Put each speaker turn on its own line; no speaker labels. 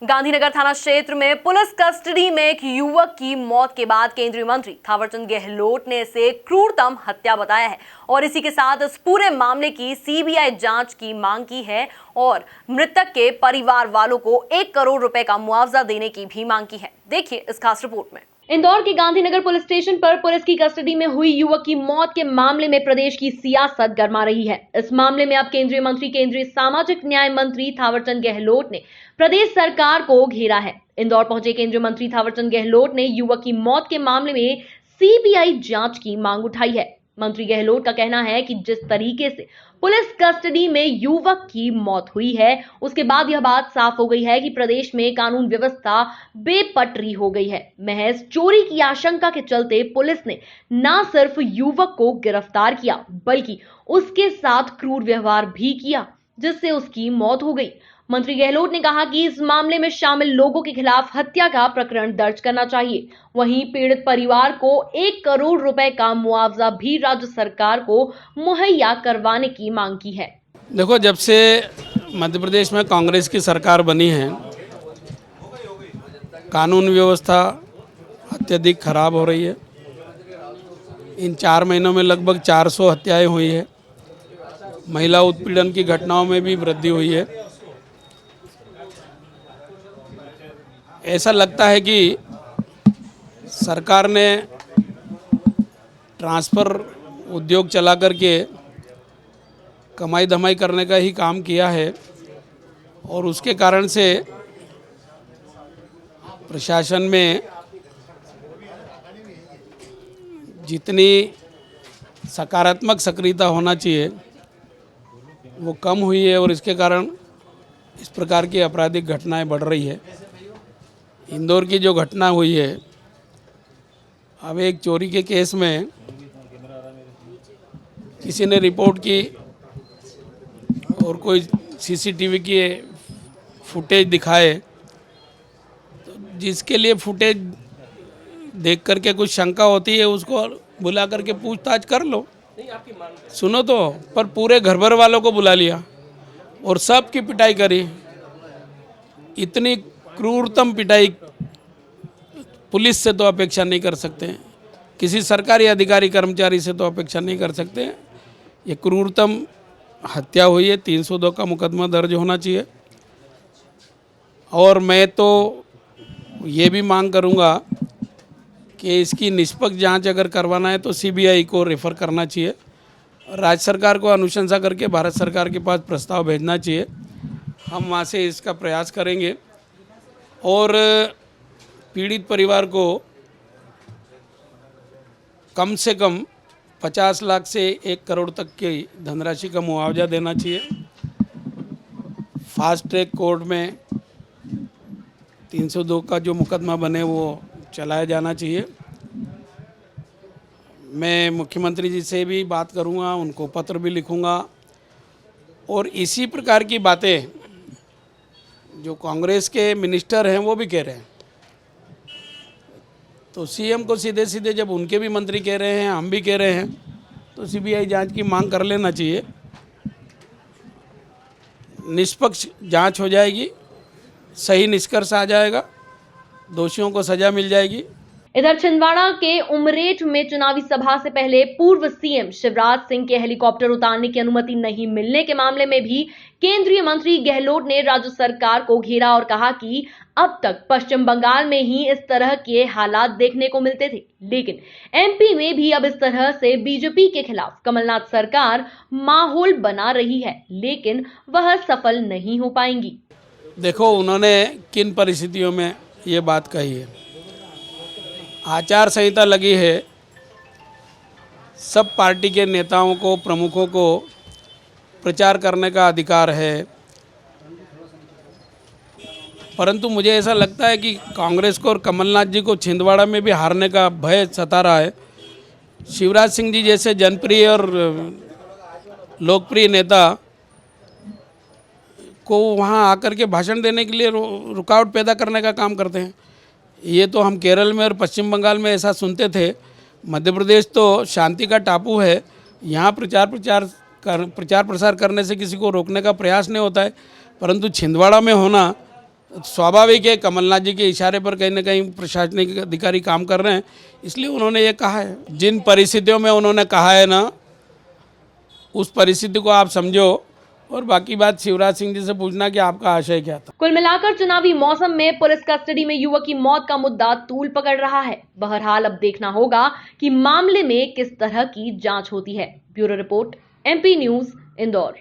गांधीनगर थाना क्षेत्र में पुलिस कस्टडी में एक युवक की मौत के बाद केंद्रीय मंत्री थावरचंद गहलोत ने इसे क्रूरतम हत्या बताया है और इसी के साथ इस पूरे मामले की सीबीआई जांच की मांग की है और मृतक के परिवार वालों को 1 करोड़ रुपए का मुआवजा देने की भी मांग की है। देखिए इस खास रिपोर्ट में। इंदौर के गांधीनगर पुलिस स्टेशन पर पुलिस की कस्टडी में हुई युवक की मौत के मामले में प्रदेश की सियासत गर्मा रही है। इस मामले में अब केंद्रीय मंत्री केंद्रीय सामाजिक न्याय मंत्री थावरचंद गहलोत ने प्रदेश सरकार को घेरा है। इंदौर पहुंचे केंद्रीय मंत्री थावरचंद गहलोत ने युवक की मौत के मामले में सीबीआई जांच की मांग उठाई है। मंत्री गहलोत का कहना है कि जिस तरीके से पुलिस कस्टडी में युवक की मौत हुई है, उसके बाद यह बात साफ हो गई है कि प्रदेश में कानून व्यवस्था बेपटरी हो गई है। महज चोरी की आशंका के चलते पुलिस ने न सिर्फ युवक को गिरफ्तार किया, बल्कि उसके साथ क्रूर व्यवहार भी किया, जिससे उसकी मौत हो गई। मंत्री गहलोत ने कहा कि इस मामले में शामिल लोगों के खिलाफ हत्या का प्रकरण दर्ज करना चाहिए। वहीं पीड़ित परिवार को 1 करोड़ रुपए का मुआवजा भी राज्य सरकार को मुहैया करवाने की मांग की है।
देखो, जब से मध्य प्रदेश में कांग्रेस की सरकार बनी है, कानून व्यवस्था अत्यधिक खराब हो रही है। इन 4 महीनों में लगभग 400 हत्याएं हुई है। महिला उत्पीड़न की घटनाओं में भी वृद्धि हुई है। ऐसा लगता है कि सरकार ने ट्रांसफ़र उद्योग चला करके कमाई धमाई करने का ही काम किया है और उसके कारण से प्रशासन में जितनी सकारात्मक सक्रियता होना चाहिए वो कम हुई है और इसके कारण इस प्रकार की आपराधिक घटनाएं बढ़ रही है। इंदौर की जो घटना हुई है, अब एक चोरी के केस में किसी ने रिपोर्ट की और कोई सीसीटीवी की फुटेज दिखाए, तो जिसके लिए फुटेज देख करके कुछ शंका होती है उसको बुला करके पूछताछ कर लो। सुनो तो, पर पूरे घर भर वालों को बुला लिया और सब की पिटाई करी। इतनी क्रूरतम पिटाई पुलिस से तो अपेक्षा नहीं कर सकते, किसी सरकारी अधिकारी कर्मचारी से तो अपेक्षा नहीं कर सकते। ये क्रूरतम हत्या हुई है। 302 का मुकदमा दर्ज होना चाहिए और मैं तो ये भी मांग करूँगा कि इसकी निष्पक्ष जांच अगर करवाना है तो सीबीआई को रेफ़र करना चाहिए। राज्य सरकार को अनुशंसा करके भारत सरकार के पास प्रस्ताव भेजना चाहिए। हम वहाँ से इसका प्रयास करेंगे और पीड़ित परिवार को कम से कम 50 लाख से 1 करोड़ तक की धनराशि का मुआवजा देना चाहिए। फास्ट ट्रैक कोर्ट में 302 का जो मुकदमा बने वो चलाया जाना चाहिए। मैं मुख्यमंत्री जी से भी बात करूंगा, उनको पत्र भी लिखूंगा और इसी प्रकार की बातें जो कांग्रेस के मिनिस्टर हैं वो भी कह रहे हैं, तो सीएम को सीधे सीधे जब उनके भी मंत्री कह रहे हैं, हम भी कह रहे हैं, तो सीबीआई जांच की मांग कर लेना चाहिए। निष्पक्ष जांच हो जाएगी, सही निष्कर्ष आ जाएगा, दोषियों को सजा मिल जाएगी।
इधर छिंदवाड़ा के उमरेठ में चुनावी सभा से पहले पूर्व सीएम शिवराज सिंह के हेलीकॉप्टर उतारने की अनुमति नहीं मिलने के मामले में भी केंद्रीय मंत्री गहलोत ने राज्य सरकार को घेरा और कहा कि अब तक पश्चिम बंगाल में ही इस तरह के हालात देखने को मिलते थे, लेकिन एमपी में भी अब इस तरह से बीजेपी के खिलाफ कमलनाथ सरकार माहौल बना रही है, लेकिन वह सफल नहीं हो पाएंगी।
देखो, उन्होंने किन परिस्थितियों में ये बात कही है। आचार संहिता लगी है, सब पार्टी के नेताओं को, प्रमुखों को प्रचार करने का अधिकार है, परंतु मुझे ऐसा लगता है कि कांग्रेस को और कमलनाथ जी को छिंदवाड़ा में भी हारने का भय सता रहा है। शिवराज सिंह जी जैसे जनप्रिय और लोकप्रिय नेता को वहाँ आकर के भाषण देने के लिए रुकावट पैदा करने का काम करते हैं। ये तो हम केरल में और पश्चिम बंगाल में ऐसा सुनते थे। मध्य प्रदेश तो शांति का टापू है, यहाँ प्रचार प्रसार करने से किसी को रोकने का प्रयास नहीं होता है, परंतु छिंदवाड़ा में होना स्वाभाविक है, कमलनाथ जी के इशारे पर कहीं ना कहीं प्रशासनिक अधिकारी काम कर रहे हैं, इसलिए उन्होंने ये कहा है। जिन परिस्थितियों में उन्होंने कहा है ना, उस परिस्थिति को आप समझो, और बाकी बात शिवराज सिंह जी से पूछना कि आपका आशय क्या था।
कुल मिलाकर चुनावी मौसम में पुलिस कस्टडी में युवक की मौत का मुद्दा तूल पकड़ रहा है। बहरहाल अब देखना होगा कि मामले में किस तरह की जांच होती है। Bureau report, MP news, Indore.